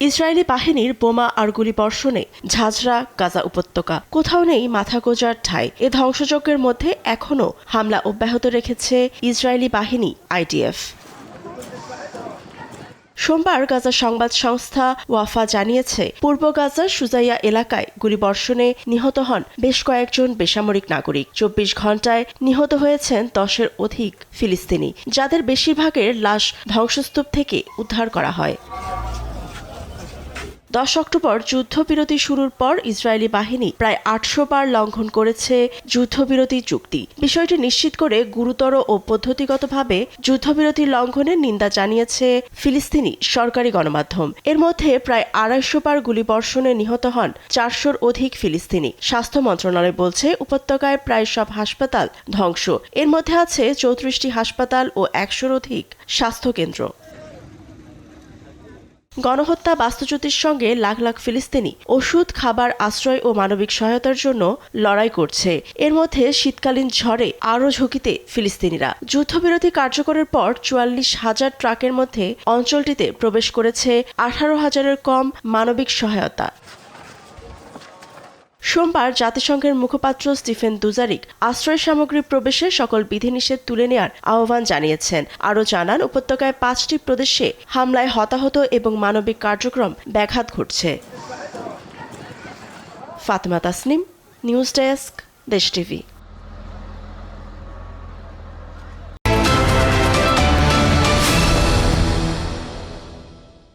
Israeli বাহিনীর বোমা আর গুলিবর্ষণে ঝাঁঝরা গাজা উপত্যকা, কোথাও নেই মাথা গোঁজার ঠাঁই। এ ধ্বংসযজ্ঞের মধ্যে এখনও হামলা অব্যাহত রেখেছে ইসরায়েলি বাহিনী IDF। সোমবার গাজা সংবাদ সংস্থা ওয়াফা জানিয়েছে, পূর্ব গাজার সুজাইয়া এলাকায় গুলিবর্ষণে নিহত হন বেশ কয়েকজন বেসামরিক নাগরিক। 24 ঘণ্টায় নিহত হয়েছেন 10-এর অধিক ফিলিস্তিনি, যাদের বেশিরভাগের লাশ ধ্বংসস্তূপ থেকে উদ্ধার করা হয়। 10 অক্টোবর যুদ্ধবিরতি শুরুর পর ইসরায়েলি বাহিনী প্রায় 800 বার লঙ্ঘন করেছে যুদ্ধবিরতি চুক্তি। বিষয়টি নিশ্চিত করে গুরুতর ও পদ্ধতিগতভাবে যুদ্ধবিরতি লঙ্ঘনের নিন্দা জানিয়েছে ফিলিস্তিনি সরকারি গণমাধ্যম। এর মধ্যে প্রায় 250 বার গুলিবর্ষণে নিহত হন 400-র অধিক ফিলিস্তিনি। স্বাস্থ্য মন্ত্রণালয় বলছে, উপত্যকায় প্রায় সব হাসপাতাল ধ্বংস। এর মধ্যে আছে 34টি হাসপাতাল ও 100-র অধিক স্বাস্থ্যকেন্দ্র। গণহত্যা বাস্তুচ্যুতির সঙ্গে লাখ লাখ ফিলিস্তিনি ওষুধ, খাবার, আশ্রয় ও মানবিক সহায়তার জন্য লড়াই করছে। এর মধ্যে শীতকালীন ঝড়ে আরও ঝুঁকিতে ফিলিস্তিনিরা। যুদ্ধবিরতি কার্যকরের পর 44,000 ট্রাকের মধ্যে অঞ্চলটিতে প্রবেশ করেছে 18,000-এর কম মানবিক সহায়তা। সোমবার জাতিসংঘের মুখপাত্র স্টিফেন দুজারিক আশ্রয় সামগ্রী প্রবেশে সকল বিধিনিষেধ তুলে নেওয়ার আহ্বান জানিয়েছেন। আরও জানান, উপত্যকায় 5টি প্রদেশে হামলায় হতাহত এবং মানবিক কার্যক্রম ব্যাঘাত ঘটছে। ফাতেমা তাসনিম, নিউজ ডেস্ক, দেশ টিভি।